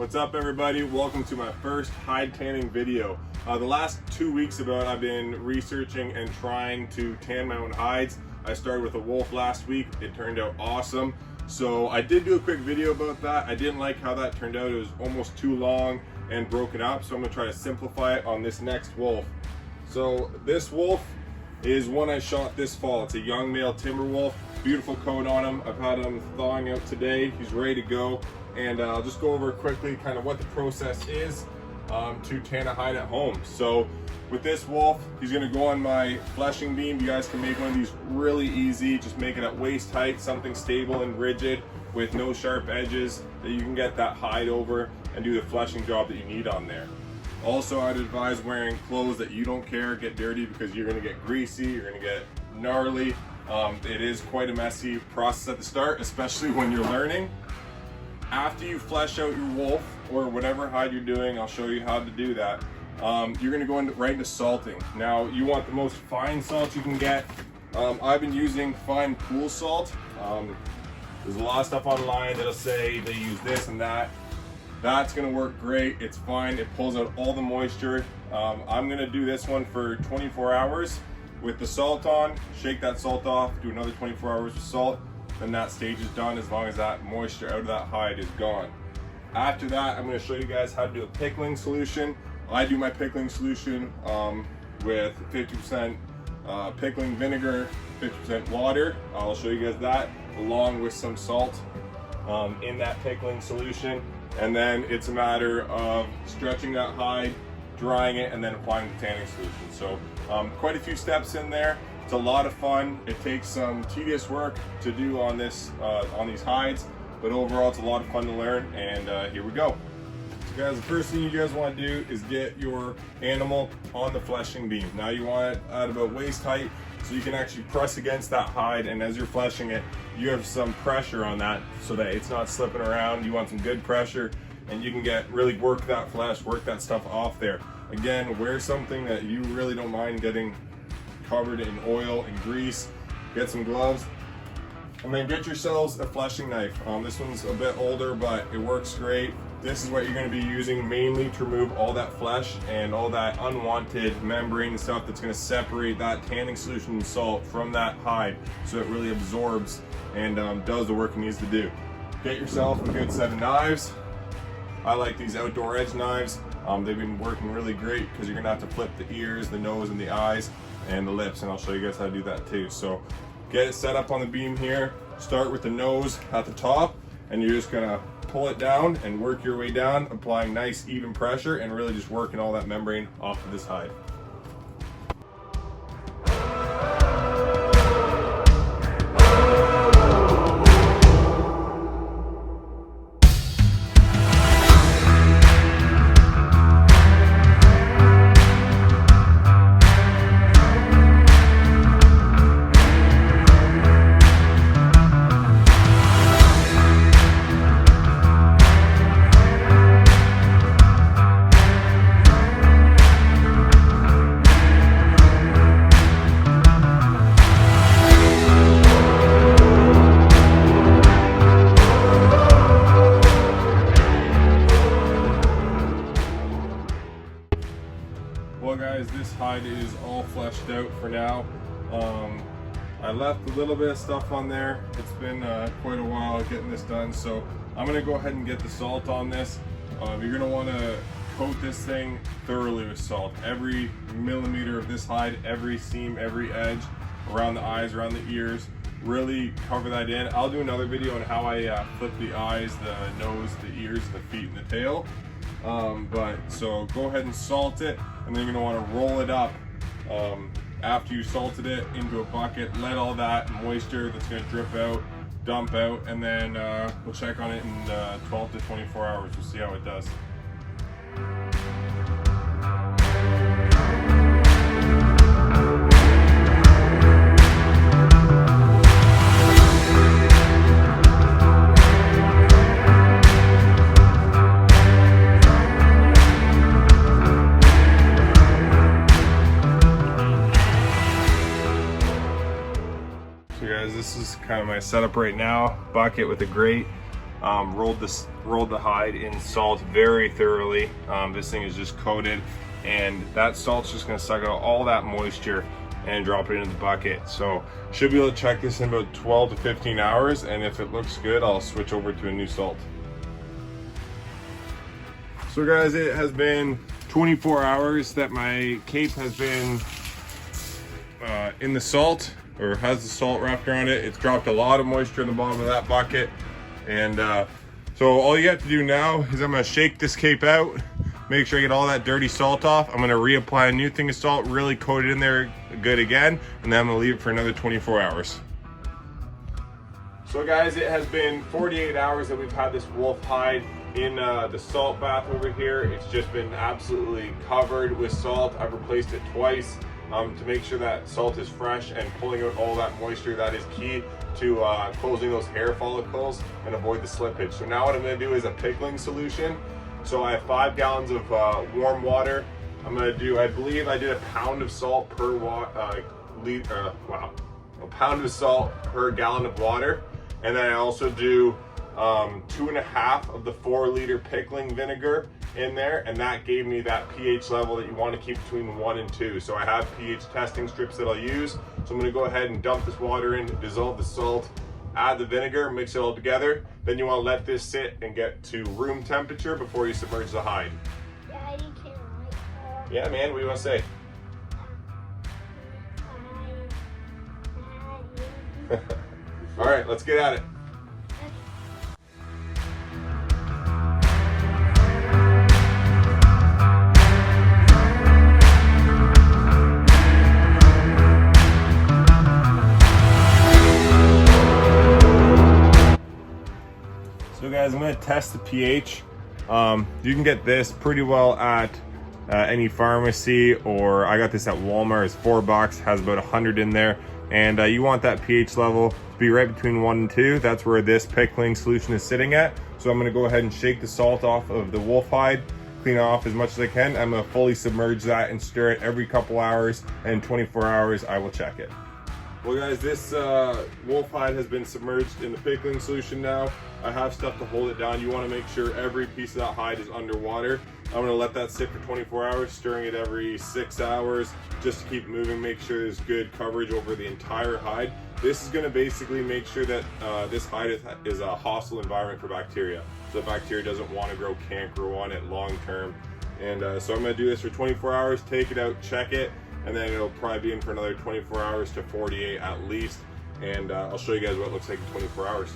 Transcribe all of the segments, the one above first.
What's up, everybody? Welcome to my first hide tanning video. The last 2 weeks I've been researching and trying to tan my own hides. I started with a wolf last week. It turned out awesome. So I did do a quick video about that. I didn't like how that turned out. It was almost too long and broken up. So I'm gonna try to simplify it on this next wolf. So this wolf is one I shot this fall. It's a young male timber wolf. Beautiful coat on him. I've had him thawing out today. He's ready to go. And I'll just go over quickly kind of what the process is to tan a hide at home. So with this wolf, he's gonna go on my fleshing beam. You guys can make one of these really easy. Just make it at waist height, something stable and rigid with no sharp edges that you can get that hide over and do the fleshing job that you need on there. Also, I'd advise wearing clothes that you don't care get dirty, because you're gonna get greasy, you're gonna get gnarly. It is quite a messy process at the start, especially when you're learning. After you flesh out your wolf or whatever hide you're doing, I'll show you how to do that. You're gonna go right into salting. Now, you want the most fine salt you can get. I've been using fine pool salt. There's a lot of stuff online that'll say they use this and that. That's gonna work great. It's fine. It pulls out all the moisture. I'm gonna do this one for 24 hours with the salt on, shake that salt off, do another 24 hours with salt. Then that stage is done, as long as that moisture out of that hide is gone. After that, I'm going to show you guys how to do a pickling solution. I do my pickling solution with 50% pickling vinegar, 50% water. I'll show you guys that along with some salt in that pickling solution. And then it's a matter of stretching that hide, drying it, and then applying the tanning solution. So quite a few steps in there. It's a lot of fun. It takes some tedious work to do on this, on these hides, but overall it's a lot of fun to learn. And here we go. So guys, the first thing you guys want to do is get your animal on the fleshing beam. Now you want it at about waist height, so you can actually press against that hide, and as you're fleshing it, you have some pressure on that so that it's not slipping around. You want some good pressure, and you can really work that flesh, work that stuff off there. Again, wear something that you really don't mind getting covered in oil and grease. Get some gloves, and then get yourselves a fleshing knife. This one's a bit older, but it works great. This is what you're going to be using mainly to remove all that flesh and all that unwanted membrane and stuff that's going to separate that tanning solution and salt from that hide, so it really absorbs and does the work it needs to do. Get yourself a good set of knives. I like these outdoor edge knives. They've been working really great because you're going to have to flip the ears, the nose, and the eyes, and the lips, and I'll show you guys how to do that too. So get it set up on the beam here. Start with the nose at the top, and you're just gonna pull it down and work your way down, applying nice even pressure and really just working all that membrane off of this hide. Well guys, this hide is all fleshed out for now. I left a little bit of stuff on there. It's been quite a while getting this done, so I'm gonna go ahead and get the salt on this. You're gonna wanna coat this thing thoroughly with salt. Every millimeter of this hide, every seam, every edge, around the eyes, around the ears, really cover that in. I'll do another video on how I flip the eyes, the nose, the ears, the feet, and the tail. So go ahead and salt it, and then you're gonna want to roll it up after you salted it into a bucket. Let all that moisture that's gonna drip out dump out, and then we'll check on it in 12 to 24 hours. We'll see how it does. So guys, this is kind of my setup right now. Bucket with a grate. rolled the hide in salt very thoroughly. This thing is just coated, and that salt's just gonna suck out all that moisture and drop it into the bucket. So should be able to check this in about 12 to 15 hours, and if it looks good, I'll switch over to a new salt. So guys, it has been 24 hours that my cape has been in the salt, or has the salt wrapped around it. It's dropped a lot of moisture in the bottom of that bucket. And so all you have to do now is I'm gonna shake this cape out, make sure I get all that dirty salt off. I'm gonna reapply a new thing of salt, really coat it in there good again, and then I'm gonna leave it for another 24 hours. So guys, it has been 48 hours that we've had this wolf hide in the salt bath over here. It's just been absolutely covered with salt. I've replaced it twice to make sure that salt is fresh and pulling out all that moisture. That is key to closing those hair follicles and avoid the slippage. So now what I'm gonna do is a pickling solution. So I have 5 gallons of warm water. I'm gonna do, I believe I did a pound of salt per a pound of salt per gallon of water. And then I also do 2.5 of the 4-liter pickling vinegar in there, and that gave me that pH level that you want to keep between 1 and 2. So I have pH testing strips that I'll use. So I'm going to go ahead and dump this water in, dissolve the salt, add the vinegar, mix it all together. Then you want to let this sit and get to room temperature before you submerge the hide. Daddy, can I Yeah, man, what do you want to say? All right, let's get at it. So guys, I'm gonna test the pH. You can get this pretty well at any pharmacy, or I got this at Walmart. It's $4, has about 100 in there. And you want that pH level to be right between 1 and 2. That's where this pickling solution is sitting at. So I'm gonna go ahead and shake the salt off of the wolf hide, clean it off as much as I can. I'm gonna fully submerge that and stir it every couple hours, and in 24 hours, I will check it. Well guys, this wolf hide has been submerged in the pickling solution now. I have stuff to hold it down. You wanna make sure every piece of that hide is underwater. I'm gonna let that sit for 24 hours, stirring it every 6 hours, just to keep moving, make sure there's good coverage over the entire hide. This is gonna basically make sure that this hide is a hostile environment for bacteria. So the bacteria doesn't wanna grow, can't grow on it long term. And so I'm gonna do this for 24 hours, take it out, check it, and then it'll probably be in for another 24 hours to 48 at least. And I'll show you guys what it looks like in 24 hours.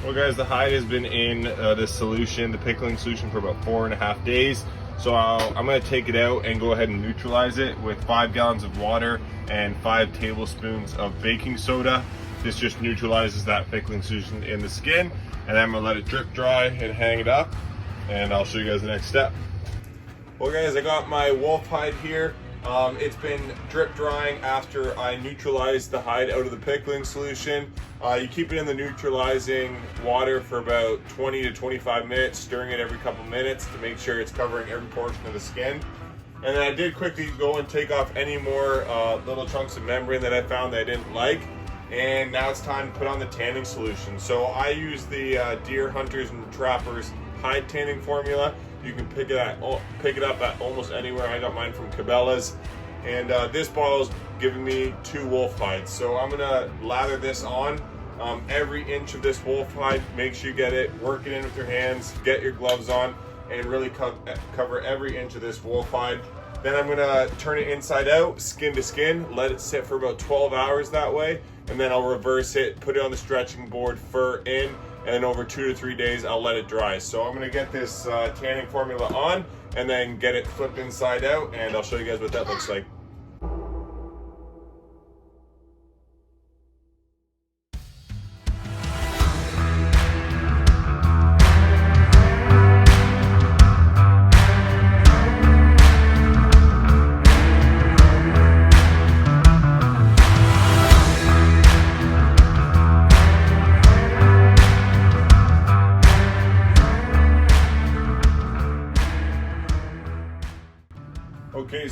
Well guys, the hide has been in this solution, the pickling solution, for about 4.5 days. So I'm gonna take it out and go ahead and neutralize it with 5 gallons of water and 5 tablespoons of baking soda. This just neutralizes that pickling solution in the skin. And then I'm gonna let it drip dry and hang it up, and I'll show you guys the next step. Well guys, I got my wolf hide here. It's been drip drying after I neutralized the hide out of the pickling solution. You keep it in the neutralizing water for about 20 to 25 minutes, stirring it every couple minutes to make sure it's covering every portion of the skin. And then I did quickly go and take off any more little chunks of membrane that I found that I didn't like. And now it's time to put on the tanning solution. So I use the Deer Hunters and Trappers hide tanning formula. You can pick it up at almost anywhere. I got mine from Cabela's. And this bottle is giving me 2 wolf hides. So I'm gonna lather this on every inch of this wolf hide. Make sure you get it, work it in with your hands, get your gloves on, and really cover every inch of this wolf hide. Then I'm gonna turn it inside out, skin to skin, let it sit for about 12 hours that way, and then I'll reverse it, put it on the stretching board, fur in, and over 2 to 3 days, I'll let it dry. So I'm gonna get this tanning formula on, and then get it flipped inside out, and I'll show you guys what that looks like.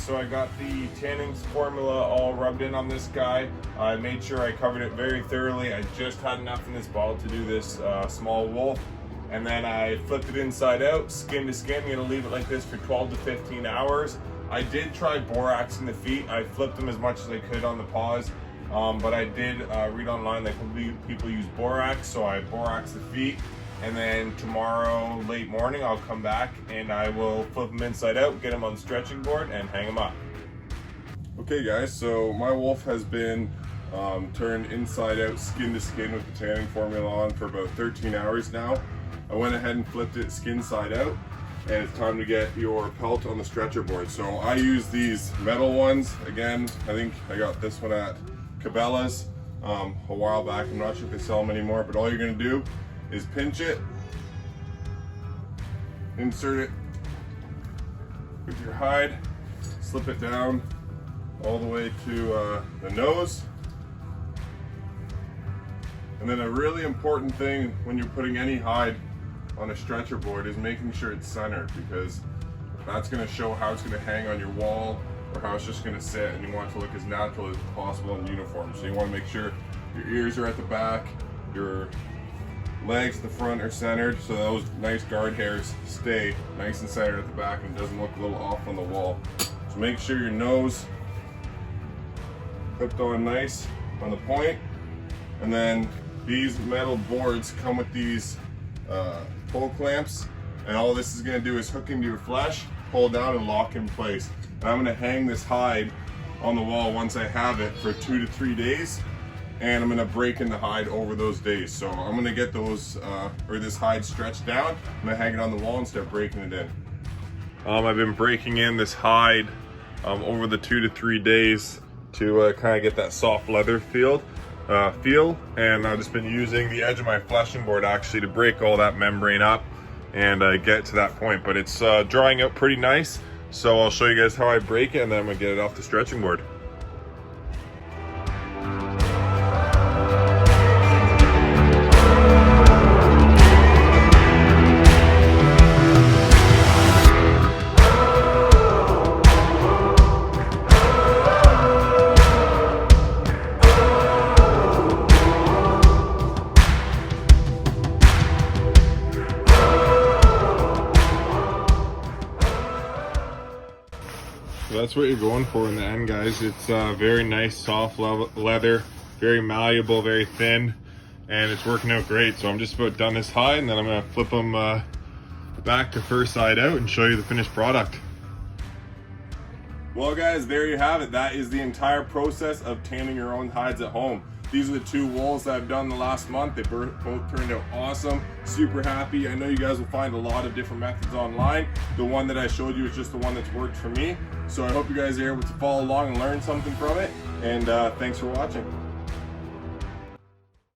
so I got the tanning formula all rubbed in on this guy. I made sure I covered it very thoroughly. I just had enough in this bottle to do this small wolf. And then I flipped it inside out, skin to skin. I'm gonna leave it like this for 12 to 15 hours. I did try boraxing the feet. I flipped them as much as I could on the paws, but I did read online that people use borax, so I borax the feet. And then tomorrow, late morning, I'll come back and I will flip them inside out, get them on the stretching board and hang them up. Okay guys, so my wolf has been turned inside out, skin to skin with the tanning formula on for about 13 hours now. I went ahead and flipped it skin side out, and it's time to get your pelt on the stretcher board. So I use these metal ones. Again, I think I got this one at Cabela's a while back. I'm not sure if they sell them anymore, but all you're gonna do is pinch it, insert it with your hide, slip it down all the way to the nose. And then a really important thing when you're putting any hide on a stretcher board is making sure it's centered, because that's going to show how it's going to hang on your wall or how it's just going to sit, and you want it to look as natural as possible and uniform. So you want to make sure your ears are at the back, your legs at the front are centered, so those nice guard hairs stay nice and centered at the back and doesn't look a little off on the wall. So make sure your nose clipped on nice on the point, and then these metal boards come with these pull clamps, and all this is going to do is hook into your flesh, pull down and lock in place. And I'm going to hang this hide on the wall once I have it for 2 to 3 days, and I'm going to break in the hide over those days. So I'm going to get those or this hide stretched down. I'm going to hang it on the wall and start breaking it in. I've been breaking in this hide over the 2 to 3 days to kind of get that soft leather feel, and I've just been using the edge of my fleshing board actually to break all that membrane up and get to that point. But it's drying out pretty nice, so I'll show you guys how I break it, and then I'm gonna get it off the stretching board. So that's what you're going for in the end, guys. It's very nice, soft leather, very malleable, very thin, and it's working out great. So I'm just about done this hide, and then I'm gonna flip them back to first side out and show you the finished product. Well guys, there you have it. That is the entire process of tanning your own hides at home. These are the 2 wools that I've done the last month. They both turned out awesome. Super happy. I know you guys will find a lot of different methods online. The one that I showed you is just the one that's worked for me. So I hope you guys are able to follow along and learn something from it. And thanks for watching.